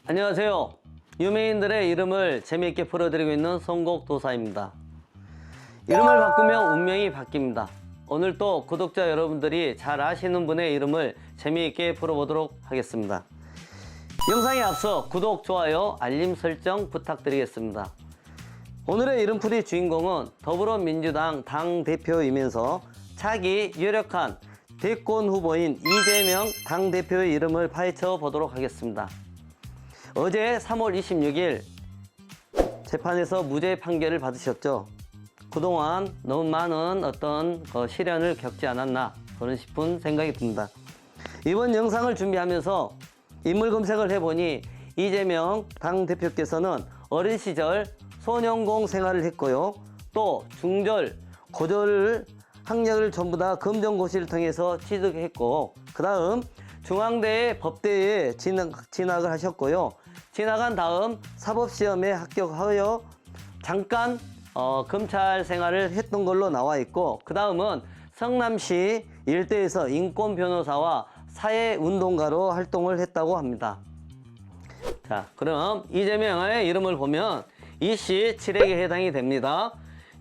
안녕하세요. 유명인들의 이름을 재미있게 풀어드리고 있는 송곡도사입니다. 이름을 바꾸면 운명이 바뀝니다. 오늘 또 구독자 여러분들이 잘 아시는 분의 이름을 재미있게 풀어보도록 하겠습니다. 영상에 앞서 구독, 좋아요, 알림 설정 부탁드리겠습니다. 오늘의 이름풀이 주인공은 더불어민주당 당대표이면서 차기 유력한 대권 후보인 이재명 당대표의 이름을 파헤쳐 보도록 하겠습니다. 어제 3월 26일 재판에서 무죄 판결을 받으셨죠. 그동안 너무 많은 어떤 시련을 겪지 않았나 그런 싶은 생각이 듭니다. 이번 영상을 준비하면서 인물 검색을 해보니 이재명 당대표께서는 어린 시절 소년공 생활을 했고요. 또 중절, 고졸 학력을 전부 다 검정고시를 통해서 취득했고, 그 다음 중앙대 법대에 진학을 하셨고요. 진학한 다음 사법시험에 합격하여 잠깐 검찰 생활을 했던 걸로 나와 있고, 그 다음은 성남시 일대에서 인권 변호사와 사회운동가로 활동을 했다고 합니다. 자, 그럼 이재명의 이름을 보면 이씨 7액에 해당이 됩니다.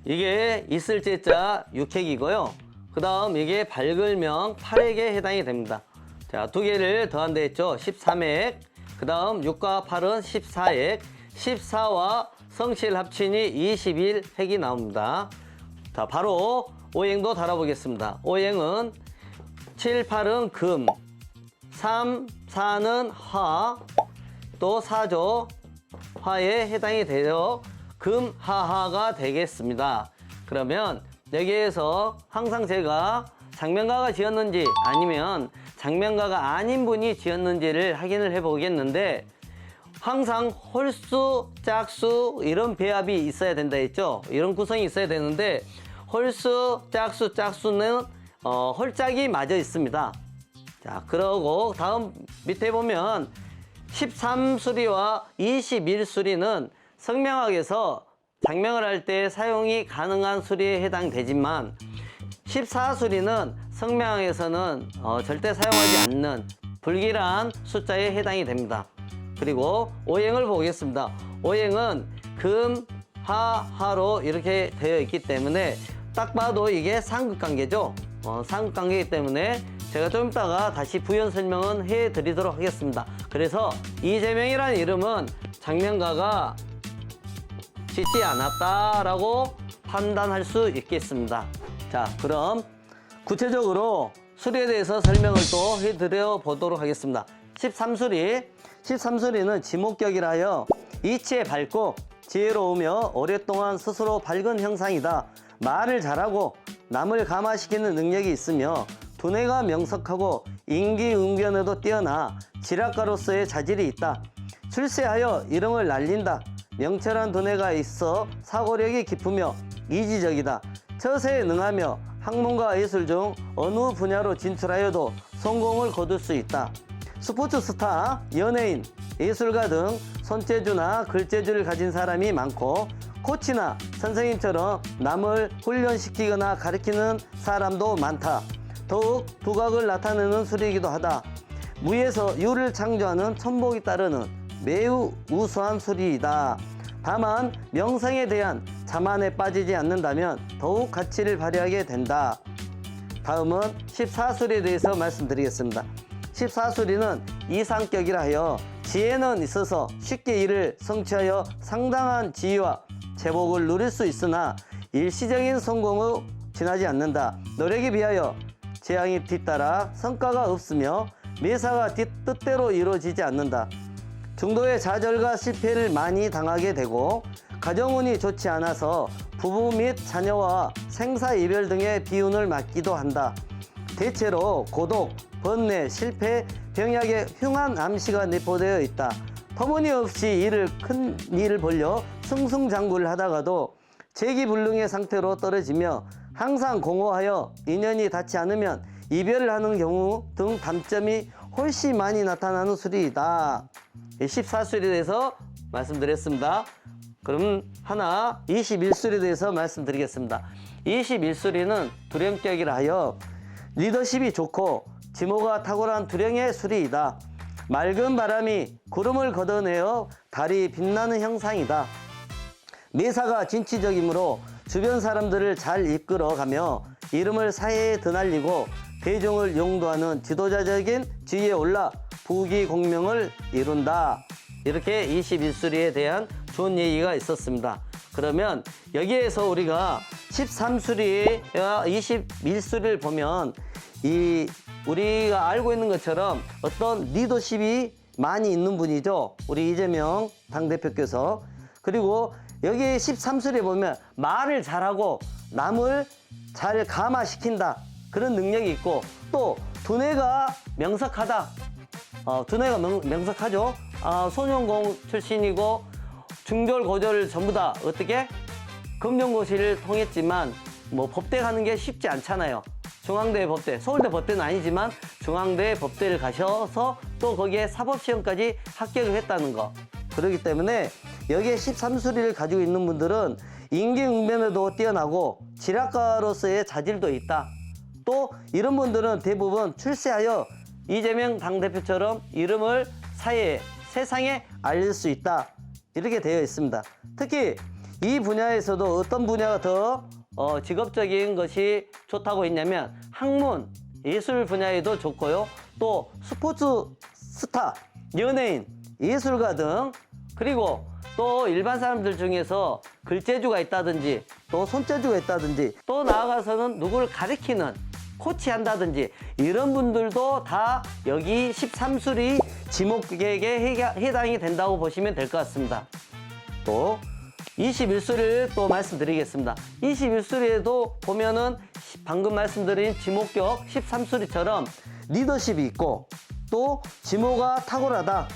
이게 있을 제자 6액이고요. 그 다음 이게 발글명 8액에 해당이 됩니다. 자, 두 개를 더한 데 했죠. 13액. 그 다음 6과 8은 14액. 14와 성실 합친이 21액이 나옵니다. 자, 바로 오행도 달아보겠습니다. 오행은 7, 8은 금, 3, 4는 화, 또 사조, 화에 해당이 되어 금하하가 되겠습니다. 그러면 여기에서 항상 제가 장명가가 지었는지 아니면 장명가가 아닌 분이 지었는지를 확인을 해 보겠는데, 항상 홀수, 짝수 이런 배합이 있어야 된다 했죠. 이런 구성이 있어야 되는데 홀수, 짝수, 짝수는 홀짝이 맞아 있습니다. 자, 그러고 다음 밑에 보면 13수리와 21수리는 성명학에서 장명을 할 때 사용이 가능한 수리에 해당되지만 14수리는 성명학에서는 절대 사용하지 않는 불길한 숫자에 해당이 됩니다. 그리고 오행을 보겠습니다. 오행은 금, 하, 하로 이렇게 되어 있기 때문에 딱 봐도 이게 상극관계죠. 상극관계이기 때문에 제가 좀 이따가 다시 부연 설명은 해드리도록 하겠습니다. 그래서 이재명이라는 이름은 장명가가 짓지 않았다라고 판단할 수 있겠습니다. 자, 그럼 구체적으로 수리에 대해서 설명을 또 해드려 보도록 하겠습니다. 13수리는 지목격이라 하여 이치에 밝고 지혜로우며 오랫동안 스스로 밝은 형상이다. 말을 잘하고 남을 감화시키는 능력이 있으며 두뇌가 명석하고 임기응변에도 뛰어나 지략가로서의 자질이 있다. 출세하여 이름을 날린다. 명철한 두뇌가 있어 사고력이 깊으며 이지적이다. 처세에 능하며 학문과 예술 중 어느 분야로 진출하여도 성공을 거둘 수 있다. 스포츠 스타, 연예인, 예술가 등 손재주나 글재주를 가진 사람이 많고, 코치나 선생님처럼 남을 훈련시키거나 가르치는 사람도 많다. 더욱 두각을 나타내는 수리이기도 하다. 무에서 유를 창조하는 천복이 따르는 매우 우수한 수리이다. 다만 명성에 대한 자만에 빠지지 않는다면 더욱 가치를 발휘하게 된다. 다음은 14수리에 대해서 말씀드리겠습니다. 14수리는 이상격이라 하여 지혜는 있어서 쉽게 일을 성취하여 상당한 지위와 제복을 누릴 수 있으나 일시적인 성공으로 지나지 않는다. 노력에 비하여 재앙이 뒤따라 성과가 없으며 매사가 뜻대로 이루어지지 않는다. 중도의 좌절과 실패를 많이 당하게 되고, 가정운이 좋지 않아서 부부 및 자녀와 생사이별 등의 비운을 맞기도 한다. 대체로 고독, 번뇌, 실패, 병약의 흉한 암시가 내포되어 있다. 터무니없이 큰 일을 벌려 승승장구를 하다가도 재기불능의 상태로 떨어지며 항상 공허하여 인연이 닿지 않으면 이별을 하는 경우 등 단점이 훨씬 많이 나타나는 수리이다. 14수리에 대해서 말씀드렸습니다. 그럼 하나 21수리에 대해서 말씀드리겠습니다. 21수리는 두령격이라 하여 리더십이 좋고 지모가 탁월한 두령의 수리이다. 맑은 바람이 구름을 걷어내어 달이 빛나는 형상이다. 매사가 진취적이므로 주변 사람들을 잘 이끌어가며 이름을 사회에 드날리고 대중을 용도하는 지도자적인 지위에 올라 부귀공명을 이룬다. 이렇게 21수리에 대한 좋은 얘기가 있었습니다. 그러면 여기에서 우리가 13수리와 21수리를 보면 우리가 알고 있는 것처럼 어떤 리더십이 많이 있는 분이죠. 우리 이재명 당대표께서. 그리고 여기 13수리에 보면 말을 잘하고 남을 잘 감화시킨다. 그런 능력이 있고 또 두뇌가 명석하다. 두뇌가 명석하죠. 소년공 출신이고 중졸 고졸 전부 다 어떻게 검정고시를 통했지만 뭐 법대 가는 게 쉽지 않잖아요. 중앙대 법대, 서울대 법대는 아니지만 중앙대 법대를 가셔서 또 거기에 사법시험까지 합격을 했다는 거. 그렇기 때문에 여기에 13수리를 가지고 있는 분들은 임기응변에도 뛰어나고 지략가로서의 자질도 있다. 또 이런 분들은 대부분 출세하여 이재명 당대표처럼 이름을 사회에, 세상에 알릴 수 있다. 이렇게 되어 있습니다. 특히 이 분야에서도 어떤 분야가 더 직업적인 것이 좋다고 했냐면 학문, 예술 분야에도 좋고요. 또 스포츠 스타, 연예인, 예술가 등 그리고 또 일반 사람들 중에서 글재주가 있다든지 또 손재주가 있다든지 또 나아가서는 누구를 가리키는 코치한다든지 이런 분들도 다 여기 13수리 지목객에 해당이 된다고 보시면 될 것 같습니다. 또 21수리를 또 말씀드리겠습니다. 21수리에도 보면은 방금 말씀드린 지목격 13수리처럼 리더십이 있고 또 지모가 탁월하다.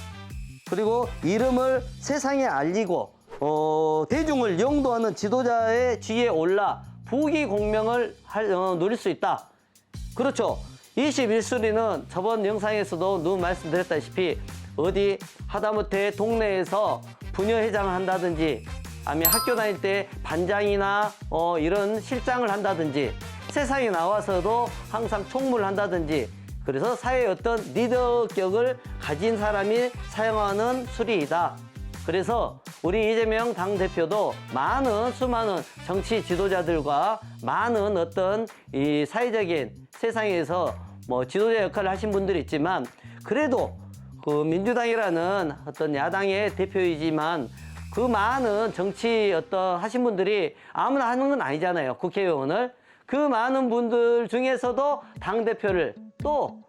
그리고 이름을 세상에 알리고 대중을 영도하는 지도자의 지위에 올라 부귀공명을 누릴 수 있다. 그렇죠. 21수리는 저번 영상에서도 누 말씀드렸다시피 어디 하다못해 동네에서 부녀회장을 한다든지 아니면 학교 다닐 때 반장이나 이런 실장을 한다든지 세상에 나와서도 항상 총무를 한다든지 그래서 사회의 어떤 리더격을 가진 사람이 사용하는 수리이다. 그래서 우리 이재명 당대표도 수많은 정치 지도자들과 많은 어떤 이 사회적인 세상에서 뭐 지도자 역할을 하신 분들이 있지만 그래도 그 민주당이라는 어떤 야당의 대표이지만 그 많은 정치 하신 분들이 아무나 하는 건 아니잖아요. 국회의원을. 그 많은 분들 중에서도 당대표를 또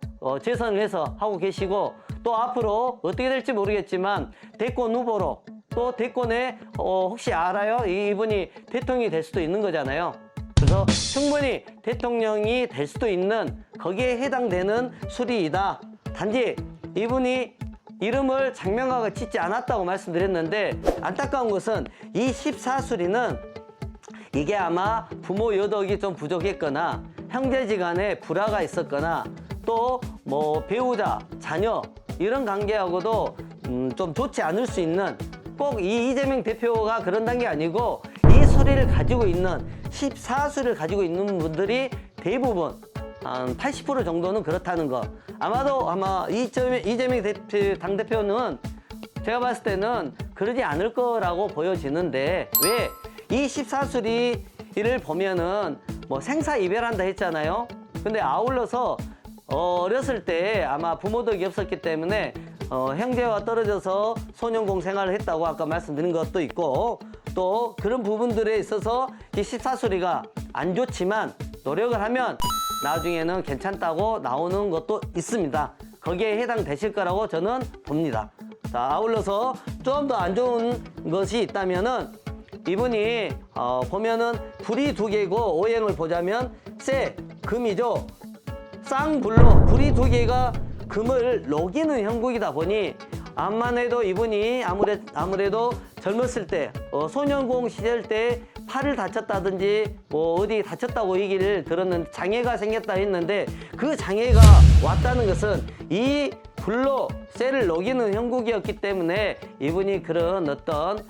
재선을 해서 하고 계시고 또 앞으로 어떻게 될지 모르겠지만 대권 후보로 또 대권에 혹시 알아요? 이분이 대통령이 될 수도 있는 거잖아요. 그래서 충분히 대통령이 될 수도 있는 거기에 해당되는 수리이다. 단지 이분이 이름을 장명하고 짓지 않았다고 말씀드렸는데 안타까운 것은 이 14수리는 이게 아마 부모 여덕이 좀 부족했거나 형제지간에 불화가 있었거나 또 뭐 배우자, 자녀 이런 관계하고도 좀 좋지 않을 수 있는 꼭 이 이재명 대표가 그런다는 게 아니고 이 수리를 가지고 있는 14수를 가지고 있는 분들이 대부분 한 80% 정도는 그렇다는 거. 아마 이재명 당대표는 제가 봤을 때는 그러지 않을 거라고 보여지는데 왜? 이 14수리를 보면은 뭐 생사 이별한다 했잖아요. 근데 아울러서 어렸을 때 아마 부모 덕이 없었기 때문에 형제와 떨어져서 소년공 생활을 했다고 아까 말씀드린 것도 있고 또 그런 부분들에 있어서 이 14수리가 안 좋지만 노력을 하면 나중에는 괜찮다고 나오는 것도 있습니다. 거기에 해당되실 거라고 저는 봅니다. 자, 아울러서 좀 더 안 좋은 것이 있다면은 이분이 보면은 불이 두 개고 오행을 보자면 금이죠. 쌍불로 불이 두 개가 금을 녹이는 형국이다 보니 암만 해도 이분이 아무래도 젊었을 때 소년공 시절 때 팔을 다쳤다든지 뭐 어디 다쳤다고 얘기를 들었는데 장애가 생겼다 했는데 그 장애가 왔다는 것은 이 불로 쇠를 녹이는 형국이었기 때문에 이분이 그런 어떤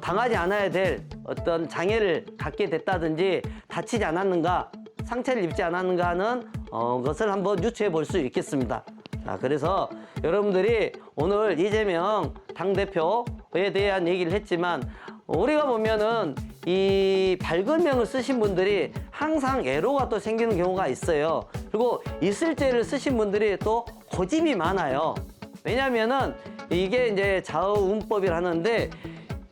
당하지 않아야 될 어떤 장애를 갖게 됐다든지 다치지 않았는가 상처를 입지 않았는가 하는 것을 한번 유추해 볼 수 있겠습니다. 그래서 여러분들이 오늘 이재명 당대표에 대한 얘기를 했지만 우리가 보면은 이 밝은 명을 쓰신 분들이 항상 애로가 또 생기는 경우가 있어요. 그리고 이슬제를 쓰신 분들이 또 고집이 많아요. 왜냐면은 이게 이제 좌우운법이라 하는데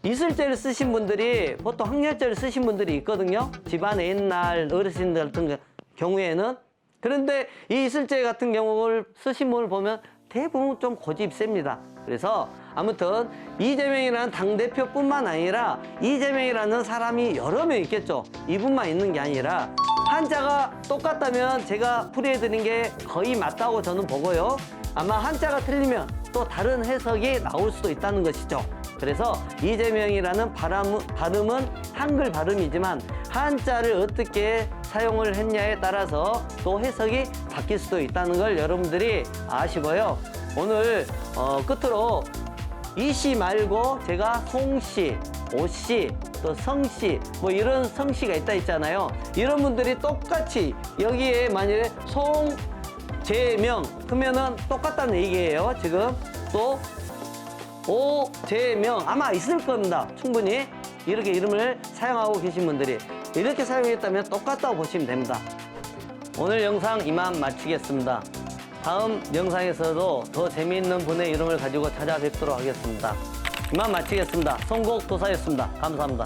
이슬제를 쓰신 분들이 보통 항렬제를 쓰신 분들이 있거든요. 집안에 옛날 어르신들 같은 경우에는. 그런데 이 이슬제 같은 경우를 쓰신 분을 보면 대부분 좀 고집이 셉니다. 그래서 아무튼 이재명이라는 당대표뿐만 아니라 이재명이라는 사람이 여러 명 있겠죠. 이분만 있는 게 아니라 한자가 똑같다면 제가 풀이해드린 게 거의 맞다고 저는 보고요. 아마 한자가 틀리면 또 다른 해석이 나올 수도 있다는 것이죠. 그래서 이재명이라는 발음은 한글 발음이지만 한자를 어떻게 사용을 했냐에 따라서 또 해석이 바뀔 수도 있다는 걸 여러분들이 아시고요. 오늘 끝으로 이씨 말고 제가 송씨, 오씨, 또 성씨 뭐 이런 성씨가 있다 했잖아요. 이런 분들이 똑같이 여기에 만약에 송재명 그러면은 똑같다는 얘기예요. 지금 또 오재명 아마 있을 겁니다. 충분히 이렇게 이름을 사용하고 계신 분들이 이렇게 사용했다면 똑같다고 보시면 됩니다. 오늘 영상 이만 마치겠습니다. 다음 영상에서도 더 재미있는 분의 이름을 가지고 찾아뵙도록 하겠습니다. 이만 마치겠습니다. 송곡도사였습니다. 감사합니다.